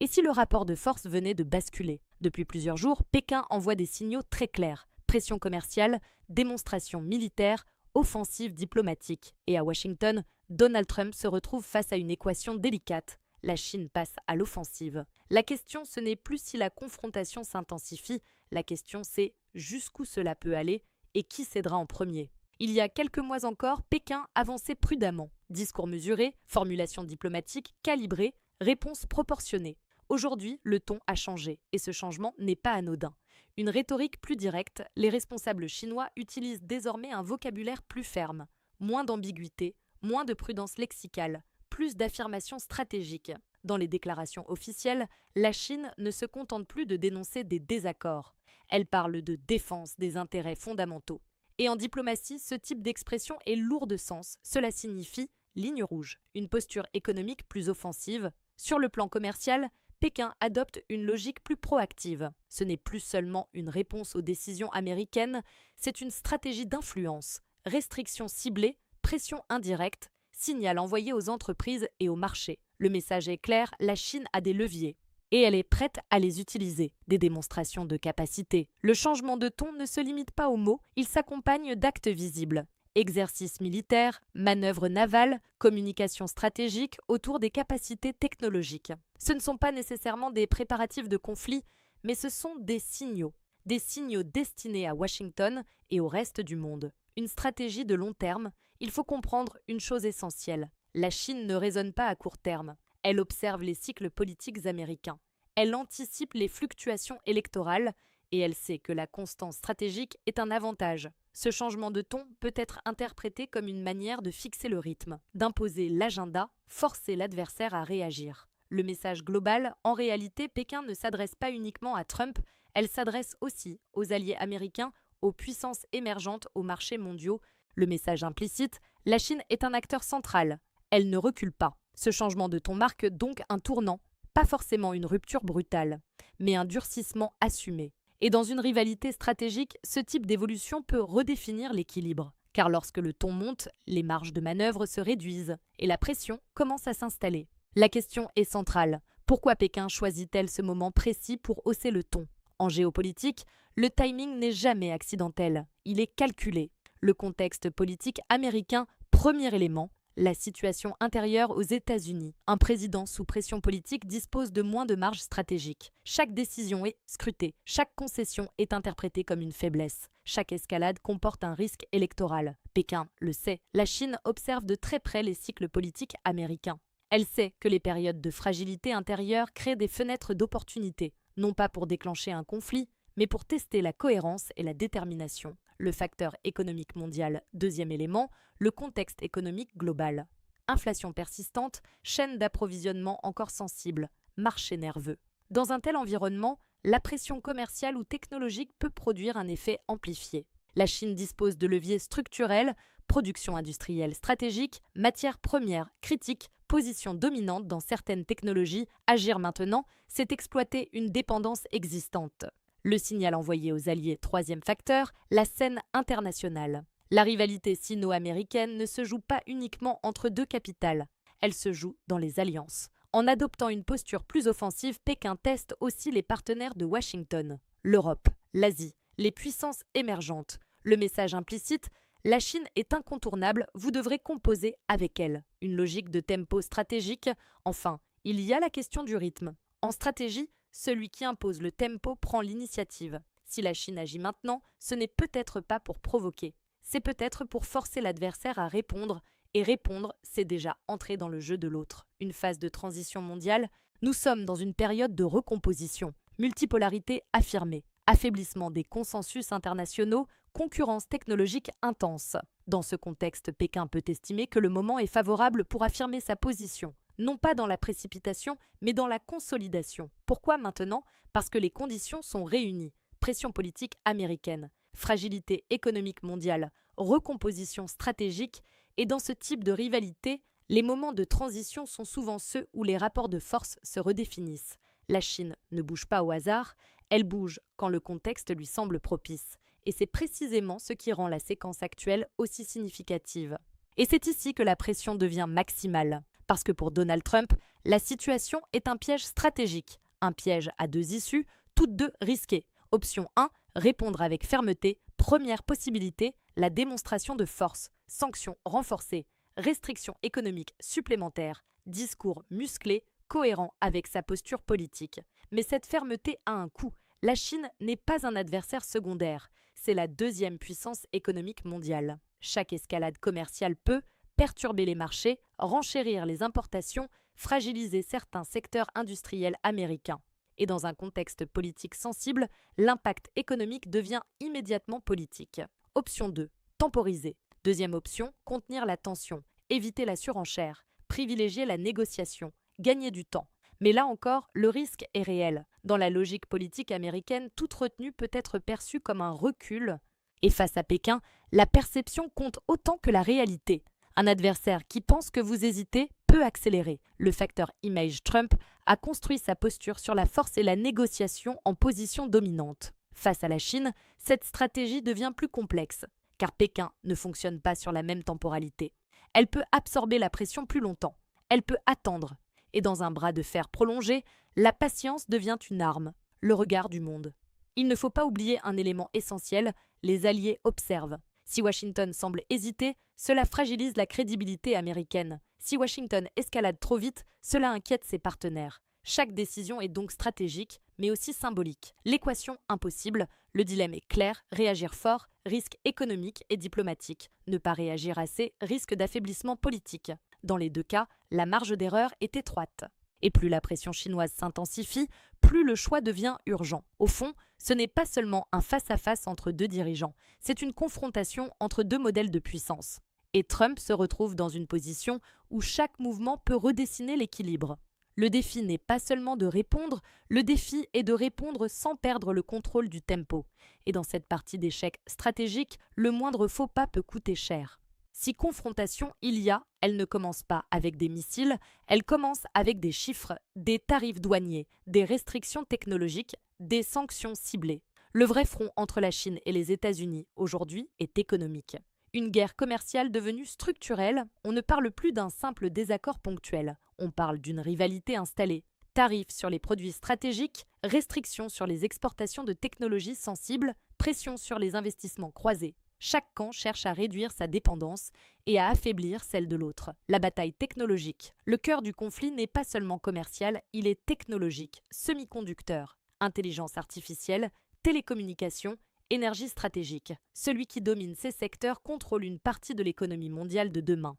Et si le rapport de force venait de basculer? Depuis plusieurs jours, Pékin envoie des signaux très clairs. Pression commerciale, démonstration militaire, offensive diplomatique. Et à Washington, Donald Trump se retrouve face à une équation délicate. La Chine passe à l'offensive. La question, ce n'est plus si la confrontation s'intensifie, la question c'est jusqu'où cela peut aller et qui cédera en premier. Il y a quelques mois encore, Pékin avançait prudemment. Discours mesuré, formulation diplomatique calibrée, réponse proportionnée. Aujourd'hui, le ton a changé et ce changement n'est pas anodin. Une rhétorique plus directe, les responsables chinois utilisent désormais un vocabulaire plus ferme, moins d'ambiguïté, moins de prudence lexicale, plus d'affirmations stratégiques. Dans les déclarations officielles, la Chine ne se contente plus de dénoncer des désaccords. Elle parle de défense des intérêts fondamentaux. Et en diplomatie, ce type d'expression est lourd de sens. Cela signifie ligne rouge, une posture économique plus offensive. Sur le plan commercial, Pékin adopte une logique plus proactive. Ce n'est plus seulement une réponse aux décisions américaines, c'est une stratégie d'influence, restrictions ciblées, pression indirecte, signal envoyé aux entreprises et aux marchés. Le message est clair, la Chine a des leviers. Et elle est prête à les utiliser. Des démonstrations de capacité. Le changement de ton ne se limite pas aux mots, il s'accompagne d'actes visibles. Exercices militaires, manœuvres navales, communication stratégique autour des capacités technologiques. Ce ne sont pas nécessairement des préparatifs de conflit, mais ce sont des signaux destinés à Washington et au reste du monde. Une stratégie de long terme, il faut comprendre une chose essentielle. La Chine ne raisonne pas à court terme. Elle observe les cycles politiques américains. Elle anticipe les fluctuations électorales et elle sait que la constance stratégique est un avantage. Ce changement de ton peut être interprété comme une manière de fixer le rythme, d'imposer l'agenda, forcer l'adversaire à réagir. Le message global, en réalité, Pékin ne s'adresse pas uniquement à Trump, elle s'adresse aussi aux alliés américains, aux puissances émergentes, aux marchés mondiaux. Le message implicite, la Chine est un acteur central. Elle ne recule pas. Ce changement de ton marque donc un tournant, pas forcément une rupture brutale, mais un durcissement assumé. Et dans une rivalité stratégique, ce type d'évolution peut redéfinir l'équilibre. Car lorsque le ton monte, les marges de manœuvre se réduisent et la pression commence à s'installer. La question est centrale. Pourquoi Pékin choisit-elle ce moment précis pour hausser le ton? En géopolitique, le timing n'est jamais accidentel. Il est calculé. Le contexte politique américain, premier élément. La situation intérieure aux États-Unis. Un président sous pression politique dispose de moins de marge stratégique. Chaque décision est scrutée. Chaque concession est interprétée comme une faiblesse. Chaque escalade comporte un risque électoral. Pékin le sait. La Chine observe de très près les cycles politiques américains. Elle sait que les périodes de fragilité intérieure créent des fenêtres d'opportunité, non pas pour déclencher un conflit, mais pour tester la cohérence et la détermination. Le facteur économique mondial, deuxième élément, le contexte économique global. Inflation persistante, chaîne d'approvisionnement encore sensible, marché nerveux. Dans un tel environnement, la pression commerciale ou technologique peut produire un effet amplifié. La Chine dispose de leviers structurels, production industrielle stratégique, matières premières critiques, position dominante dans certaines technologies. Agir maintenant, c'est exploiter une dépendance existante. Le signal envoyé aux alliés, troisième facteur, la scène internationale. La rivalité sino-américaine ne se joue pas uniquement entre deux capitales, elle se joue dans les alliances. En adoptant une posture plus offensive, Pékin teste aussi les partenaires de Washington. L'Europe, l'Asie, les puissances émergentes. Le message implicite, la Chine est incontournable, vous devrez composer avec elle. Une logique de tempo stratégique. Enfin, il y a la question du rythme. En stratégie, celui qui impose le tempo prend l'initiative. Si la Chine agit maintenant, ce n'est peut-être pas pour provoquer. C'est peut-être pour forcer l'adversaire à répondre. Et répondre, c'est déjà entrer dans le jeu de l'autre. Une phase de transition mondiale, nous sommes dans une période de recomposition. Multipolarité affirmée. Affaiblissement des consensus internationaux, concurrence technologique intense. Dans ce contexte, Pékin peut estimer que le moment est favorable pour affirmer sa position. Non pas dans la précipitation, mais dans la consolidation. Pourquoi maintenant? Parce que les conditions sont réunies. Pression politique américaine, fragilité économique mondiale, recomposition stratégique, et dans ce type de rivalité, les moments de transition sont souvent ceux où les rapports de force se redéfinissent. La Chine ne bouge pas au hasard, elle bouge quand le contexte lui semble propice. Et c'est précisément ce qui rend la séquence actuelle aussi significative. Et c'est ici que la pression devient maximale. Parce que pour Donald Trump, La situation est un piège stratégique, un piège à deux issues, toutes deux risquées. Option 1, répondre avec fermeté. Première possibilité, la démonstration de force, sanctions renforcées, restrictions économiques supplémentaires, discours musclés, cohérent avec sa posture politique. Mais cette fermeté a un coût. La Chine n'est pas un adversaire secondaire, c'est la deuxième puissance économique mondiale. Chaque escalade commerciale peut perturber les marchés, renchérir les importations, fragiliser certains secteurs industriels américains. Et dans un contexte politique sensible, l'impact économique devient immédiatement politique. Option 2. Temporiser. Deuxième option, contenir la tension, éviter la surenchère, privilégier la négociation, gagner du temps. Mais là encore, le risque est réel. Dans la logique politique américaine, toute retenue peut être perçue comme un recul. Et face à Pékin, la perception compte autant que la réalité. Un adversaire qui pense que vous hésitez peut accélérer. Le facteur image Trump a construit sa posture sur la force et la négociation en position dominante. Face à la Chine, cette stratégie devient plus complexe, car Pékin ne fonctionne pas sur la même temporalité. Elle peut absorber la pression plus longtemps. Elle peut attendre. Et dans un bras de fer prolongé, la patience devient une arme, le regard du monde. Il ne faut pas oublier un élément essentiel, les alliés observent. Si Washington semble hésiter, cela fragilise la crédibilité américaine. Si Washington escalade trop vite, cela inquiète ses partenaires. Chaque décision est donc stratégique, mais aussi symbolique. L'équation impossible, le dilemme est clair, réagir fort, risque économique et diplomatique. Ne pas réagir assez, risque d'affaiblissement politique. Dans les deux cas, la marge d'erreur est étroite. Et plus la pression chinoise s'intensifie, plus le choix devient urgent. Au fond, ce n'est pas seulement un face-à-face entre deux dirigeants, c'est une confrontation entre deux modèles de puissance. Et Trump se retrouve dans une position où chaque mouvement peut redessiner l'équilibre. Le défi n'est pas seulement de répondre, le défi est de répondre sans perdre le contrôle du tempo. Et dans cette partie d'échec stratégique, le moindre faux pas peut coûter cher. Si confrontation il y a, elle ne commence pas avec des missiles, elle commence avec des chiffres, des tarifs douaniers, des restrictions technologiques, des sanctions ciblées. Le vrai front entre la Chine et les États-Unis aujourd'hui est économique. Une guerre commerciale devenue structurelle, on ne parle plus d'un simple désaccord ponctuel, on parle d'une rivalité installée. Tarifs sur les produits stratégiques, restrictions sur les exportations de technologies sensibles, pression sur les investissements croisés. Chaque camp cherche à réduire sa dépendance et à affaiblir celle de l'autre. La bataille technologique. Le cœur du conflit n'est pas seulement commercial, il est technologique, semi-conducteurs, intelligence artificielle, télécommunications, énergie stratégique. Celui qui domine ces secteurs contrôle une partie de l'économie mondiale de demain.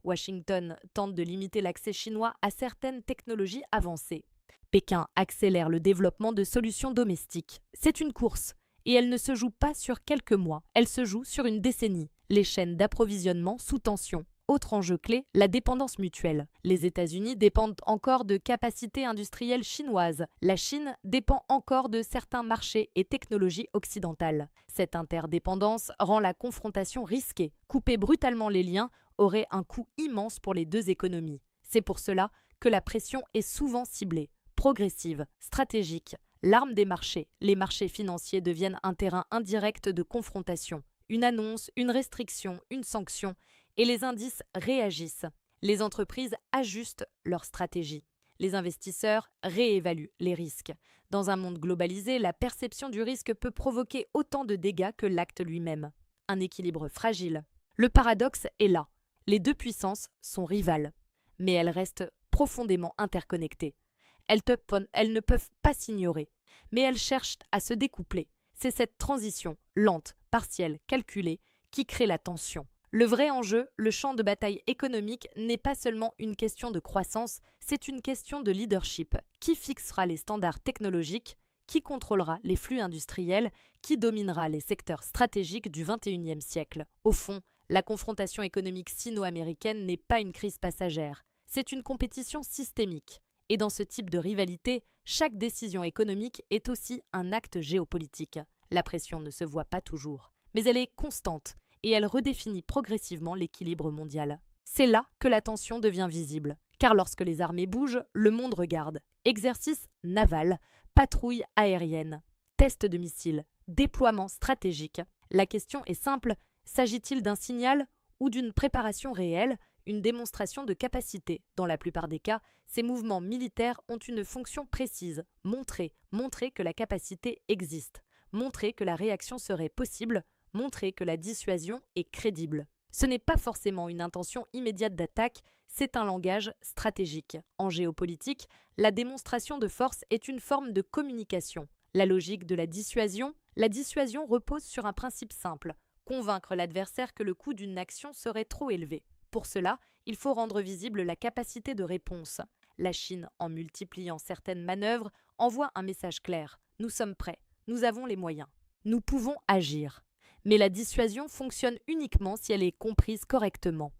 Washington tente de limiter l'accès chinois à certaines technologies avancées. Pékin accélère le développement de solutions domestiques. C'est une course. Et elle ne se joue pas sur quelques mois, elle se joue sur une décennie. Les chaînes d'approvisionnement sous tension. Autre enjeu clé, la dépendance mutuelle. Les États-Unis dépendent encore de capacités industrielles chinoises. La Chine dépend encore de certains marchés et technologies occidentales. Cette interdépendance rend la confrontation risquée. Couper brutalement les liens aurait un coût immense pour les deux économies. C'est pour cela que la pression est souvent ciblée, progressive, stratégique. L'arme des marchés. Les marchés financiers deviennent un terrain indirect de confrontation. Une annonce, une restriction, une sanction, et les indices réagissent. Les entreprises ajustent leur stratégie. Les investisseurs réévaluent les risques. Dans un monde globalisé, la perception du risque peut provoquer autant de dégâts que l'acte lui-même. Un équilibre fragile. Le paradoxe est là. Les deux puissances sont rivales, mais elles restent profondément interconnectées. Elles ne peuvent pas s'ignorer, mais elles cherchent à se découpler. C'est cette transition, lente, partielle, calculée, qui crée la tension. Le vrai enjeu, le champ de bataille économique, n'est pas seulement une question de croissance, c'est une question de leadership. Qui fixera les standards technologiques? Qui contrôlera les flux industriels? Qui dominera les secteurs stratégiques du XXIe siècle? Au fond, la confrontation économique sino-américaine n'est pas une crise passagère, c'est une compétition systémique. Et dans ce type de rivalité, chaque décision économique est aussi un acte géopolitique. La pression ne se voit pas toujours, mais elle est constante et elle redéfinit progressivement l'équilibre mondial. C'est là que la tension devient visible, car lorsque les armées bougent, le monde regarde. Exercice naval, patrouille aérienne, test de missiles, déploiement stratégique. La question est simple, s'agit-il d'un signal ou d'une préparation réelle, une démonstration de capacité. Dans la plupart des cas, ces mouvements militaires ont une fonction précise, montrer que la capacité existe, montrer que la réaction serait possible, montrer que la dissuasion est crédible. Ce n'est pas forcément une intention immédiate d'attaque, c'est un langage stratégique. En géopolitique, la démonstration de force est une forme de communication. La logique de la dissuasion repose sur un principe simple, convaincre l'adversaire que le coût d'une action serait trop élevé. Pour cela, il faut rendre visible la capacité de réponse. La Chine, en multipliant certaines manœuvres, envoie un message clair. Nous sommes prêts, nous avons les moyens. Nous pouvons agir. Mais la dissuasion fonctionne uniquement si elle est comprise correctement.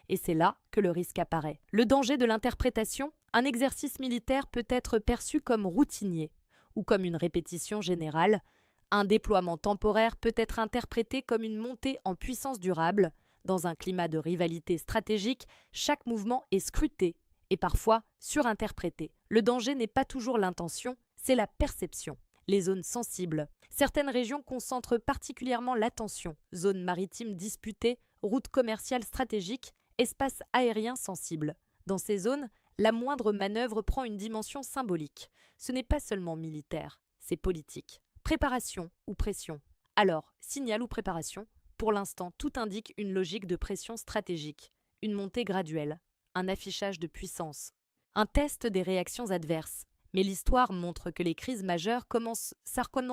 Et c'est là que le risque apparaît. Le danger de l'interprétation, un exercice militaire peut être perçu comme routinier ou comme une répétition générale. Un déploiement temporaire peut être interprété comme une montée en puissance durable. Dans un climat de rivalité stratégique, chaque mouvement est scruté et parfois surinterprété. Le danger n'est pas toujours l'intention, c'est la perception. Les zones sensibles. Certaines régions concentrent particulièrement l'attention. Zones maritimes disputées, routes commerciales stratégiques, espaces aériens sensibles. Dans ces zones, la moindre manœuvre prend une dimension symbolique. Ce n'est pas seulement militaire, c'est politique. Préparation ou pression. Alors, signal ou préparation? Pour l'instant, tout indique une logique de pression stratégique, une montée graduelle, un affichage de puissance, un test des réactions adverses. Mais l'histoire montre que les crises majeures commencent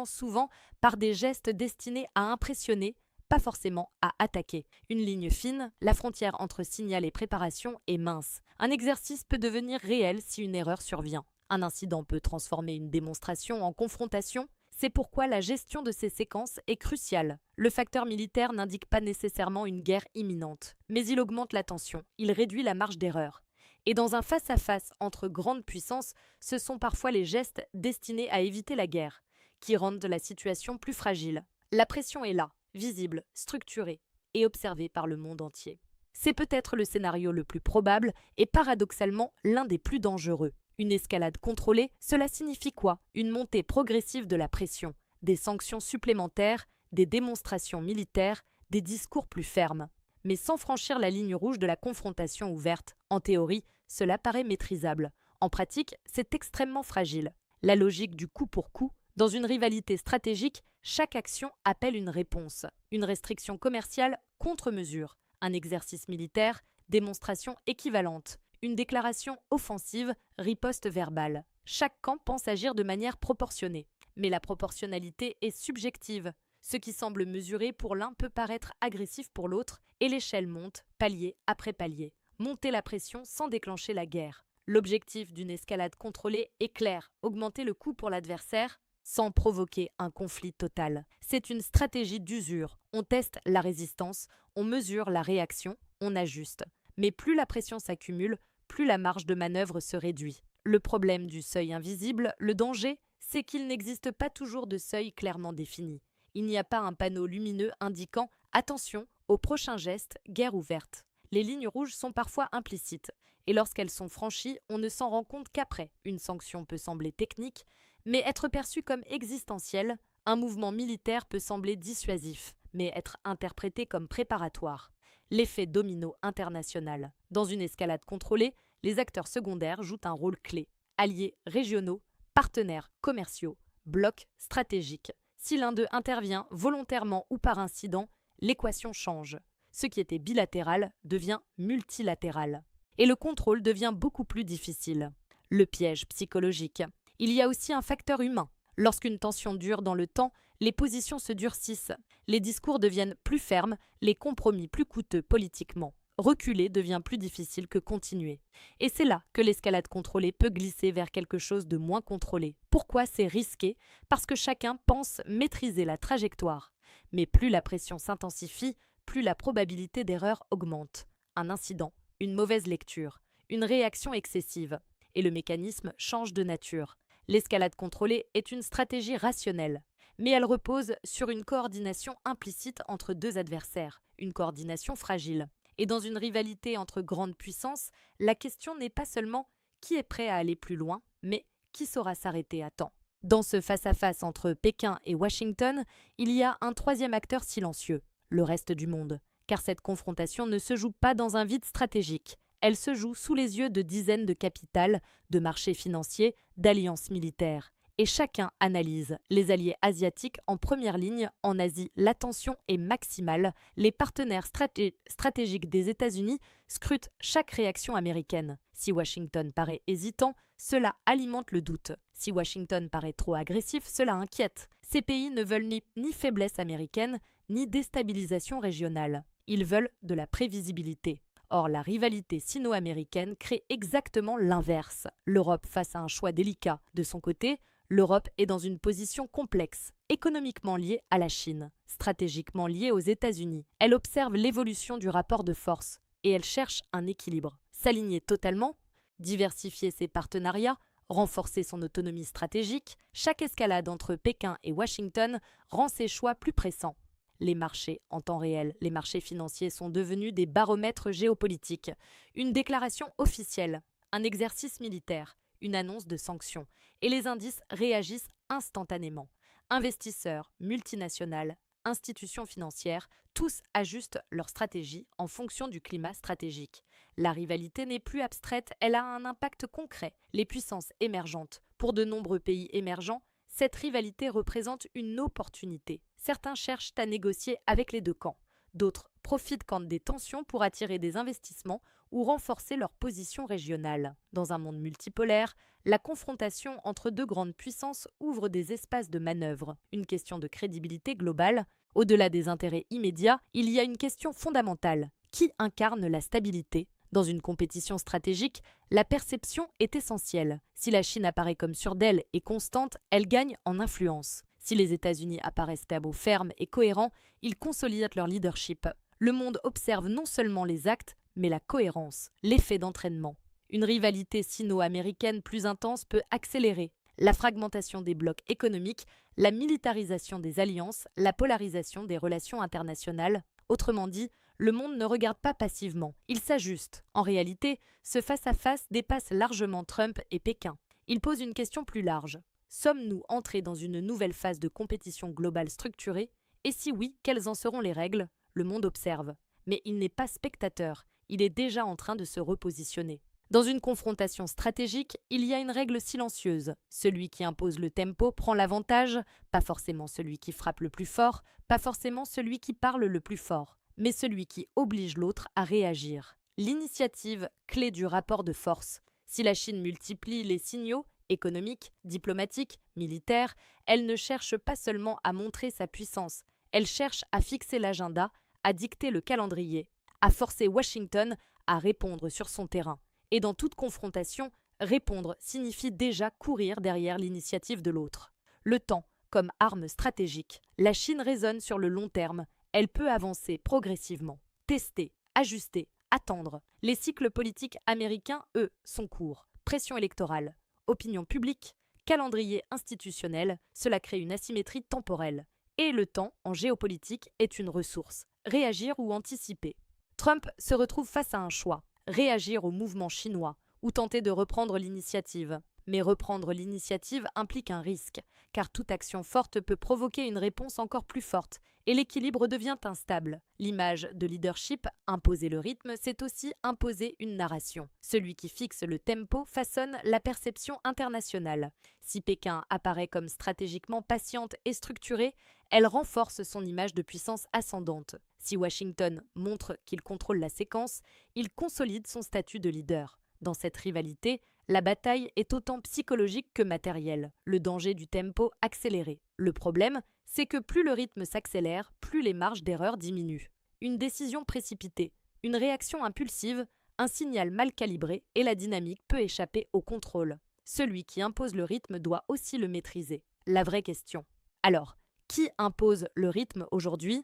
souvent par des gestes destinés à impressionner, pas forcément à attaquer. Une ligne fine, la frontière entre signal et préparation est mince. Un exercice peut devenir réel si une erreur survient. Un incident peut transformer une démonstration en confrontation. C'est pourquoi la gestion de ces séquences est cruciale. Le facteur militaire n'indique pas nécessairement une guerre imminente, mais il augmente la tension, il réduit la marge d'erreur. Et dans un face-à-face entre grandes puissances, ce sont parfois les gestes destinés à éviter la guerre, qui rendent la situation plus fragile. La pression est là, visible, structurée et observée par le monde entier. C'est peut-être le scénario le plus probable et paradoxalement l'un des plus dangereux. Une escalade contrôlée, cela signifie quoi? Une montée progressive de la pression, des sanctions supplémentaires, des démonstrations militaires, des discours plus fermes. Mais sans franchir la ligne rouge de la confrontation ouverte. En théorie, cela paraît maîtrisable. En pratique, c'est extrêmement fragile. La logique du coup pour coup, dans une rivalité stratégique, chaque action appelle une réponse. Une restriction commerciale, contre-mesure. Un exercice militaire, démonstration équivalente. Une déclaration offensive, riposte verbale. Chaque camp pense agir de manière proportionnée. Mais la proportionnalité est subjective. Ce qui semble mesuré pour l'un peut paraître agressif pour l'autre, et l'échelle monte, palier après palier. Monter la pression sans déclencher la guerre. L'objectif d'une escalade contrôlée est clair, augmenter le coût pour l'adversaire sans provoquer un conflit total. C'est une stratégie d'usure. On teste la résistance, on mesure la réaction, on ajuste. Mais plus la pression s'accumule, plus la marge de manœuvre se réduit. Le problème du seuil invisible, le danger, c'est qu'il n'existe pas toujours de seuil clairement défini. Il n'y a pas un panneau lumineux indiquant « Attention, au prochain geste, guerre ouverte ». Les lignes rouges sont parfois implicites, et lorsqu'elles sont franchies, on ne s'en rend compte qu'après. Une sanction peut sembler technique, mais être perçue comme existentielle. Un mouvement militaire peut sembler dissuasif, mais être interprété comme préparatoire. L'effet domino international. Dans une escalade contrôlée, les acteurs secondaires jouent un rôle clé. Alliés régionaux, partenaires commerciaux, blocs stratégiques. Si l'un d'eux intervient volontairement ou par incident, l'équation change. Ce qui était bilatéral devient multilatéral. Et le contrôle devient beaucoup plus difficile. Le piège psychologique. Il y a aussi un facteur humain. Lorsqu'une tension dure dans le temps, les positions se durcissent. Les discours deviennent plus fermes, les compromis plus coûteux politiquement. Reculer devient plus difficile que continuer. Et c'est là que l'escalade contrôlée peut glisser vers quelque chose de moins contrôlé. Pourquoi c'est risqué? Parce que chacun pense maîtriser la trajectoire. Mais plus la pression s'intensifie, plus la probabilité d'erreur augmente. Un incident, une mauvaise lecture, une réaction excessive. Et le mécanisme change de nature. L'escalade contrôlée est une stratégie rationnelle. Mais elle repose sur une coordination implicite entre deux adversaires, une coordination fragile. Et dans une rivalité entre grandes puissances, la question n'est pas seulement qui est prêt à aller plus loin, mais qui saura s'arrêter à temps. Dans ce face-à-face entre Pékin et Washington, il y a un troisième acteur silencieux, le reste du monde, car cette confrontation ne se joue pas dans un vide stratégique. Elle se joue sous les yeux de dizaines de capitales, de marchés financiers, d'alliances militaires. Et chacun analyse. Les alliés asiatiques en première ligne, en Asie, la tension est maximale. Les partenaires stratégiques des États-Unis scrutent chaque réaction américaine. Si Washington paraît hésitant, cela alimente le doute. Si Washington paraît trop agressif, cela inquiète. Ces pays ne veulent ni faiblesse américaine, ni déstabilisation régionale. Ils veulent de la prévisibilité. Or, la rivalité sino-américaine crée exactement l'inverse. L'Europe face à un choix délicat. De son côté, l'Europe est dans une position complexe, économiquement liée à la Chine, stratégiquement liée aux États-Unis. Elle observe l'évolution du rapport de force et elle cherche un équilibre. S'aligner totalement, diversifier ses partenariats, renforcer son autonomie stratégique, chaque escalade entre Pékin et Washington rend ses choix plus pressants. Les marchés en temps réel, les marchés financiers sont devenus des baromètres géopolitiques. Une déclaration officielle, un exercice militaire, une annonce de sanctions, et les indices réagissent instantanément. Investisseurs, multinationales, institutions financières, tous ajustent leur stratégie en fonction du climat stratégique. La rivalité n'est plus abstraite, elle a un impact concret. Les puissances émergentes. Pour de nombreux pays émergents, cette rivalité représente une opportunité. Certains cherchent à négocier avec les deux camps. D'autres profitent des tensions pour attirer des investissements ou renforcer leur position régionale. Dans un monde multipolaire, la confrontation entre deux grandes puissances ouvre des espaces de manœuvre. Une question de crédibilité globale. Au-delà des intérêts immédiats, il y a une question fondamentale. Qui incarne la stabilité ? Dans une compétition stratégique, la perception est essentielle. Si la Chine apparaît comme sûre d'elle et constante, elle gagne en influence. Si les États-Unis apparaissent stables, fermes et cohérents, ils consolident leur leadership. Le monde observe non seulement les actes, mais la cohérence, l'effet d'entraînement. Une rivalité sino-américaine plus intense peut accélérer la fragmentation des blocs économiques, la militarisation des alliances, la polarisation des relations internationales. Autrement dit, le monde ne regarde pas passivement, il s'ajuste. En réalité, ce face-à-face dépasse largement Trump et Pékin. Il pose une question plus large. Sommes-nous entrés dans une nouvelle phase de compétition globale structurée? Et si oui, quelles en seront les règles? Le monde observe. Mais il n'est pas spectateur, il est déjà en train de se repositionner. Dans une confrontation stratégique, il y a une règle silencieuse. Celui qui impose le tempo prend l'avantage, pas forcément celui qui frappe le plus fort, pas forcément celui qui parle le plus fort, mais celui qui oblige l'autre à réagir. L'initiative, clé du rapport de force. Si la Chine multiplie les signaux, économiques, diplomatiques, militaires, elle ne cherche pas seulement à montrer sa puissance, elle cherche à fixer l'agenda, à dicter le calendrier, à forcer Washington à répondre sur son terrain. Et dans toute confrontation, répondre signifie déjà courir derrière l'initiative de l'autre. Le temps, comme arme stratégique, la Chine raisonne sur le long terme, elle peut avancer progressivement, tester, ajuster, attendre. Les cycles politiques américains, eux, sont courts. Pression électorale, opinion publique, calendrier institutionnel, cela crée une asymétrie temporelle. Et le temps, en géopolitique, est une ressource. Réagir ou anticiper. Trump se retrouve face à un choix. Réagir au mouvement chinois ou tenter de reprendre l'initiative. Mais reprendre l'initiative implique un risque, car toute action forte peut provoquer une réponse encore plus forte, et l'équilibre devient instable. L'image de leadership, imposer le rythme, c'est aussi imposer une narration. Celui qui fixe le tempo façonne la perception internationale. Si Pékin apparaît comme stratégiquement patiente et structurée, elle renforce son image de puissance ascendante. Si Washington montre qu'il contrôle la séquence, il consolide son statut de leader. Dans cette rivalité, la bataille est autant psychologique que matérielle, le danger du tempo accéléré. Le problème, c'est que plus le rythme s'accélère, plus les marges d'erreur diminuent. Une décision précipitée, une réaction impulsive, un signal mal calibré et la dynamique peut échapper au contrôle. Celui qui impose le rythme doit aussi le maîtriser. La vraie question. Alors, qui impose le rythme aujourd'hui ?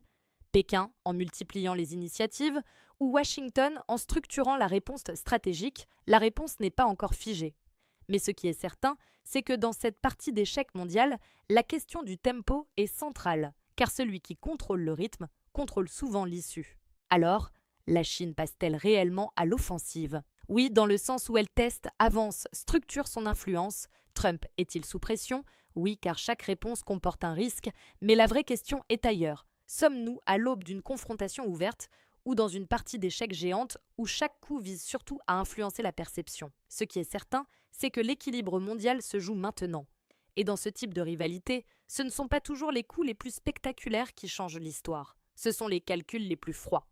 Pékin en multipliant les initiatives ou Washington en structurant la réponse stratégique? La réponse n'est pas encore figée. Mais ce qui est certain, c'est que dans cette partie d'échec mondial, la question du tempo est centrale, car celui qui contrôle le rythme contrôle souvent l'issue. Alors, la Chine passe-t-elle réellement à l'offensive? Oui, dans le sens où elle teste, avance, structure son influence. Trump est-il sous pression? Oui, car chaque réponse comporte un risque, mais la vraie question est ailleurs. Sommes-nous à l'aube d'une confrontation ouverte ou dans une partie d'échecs géante où chaque coup vise surtout à influencer la perception. Ce qui est certain, c'est que l'équilibre mondial se joue maintenant. Et dans ce type de rivalité, ce ne sont pas toujours les coups les plus spectaculaires qui changent l'histoire. Ce sont les calculs les plus froids.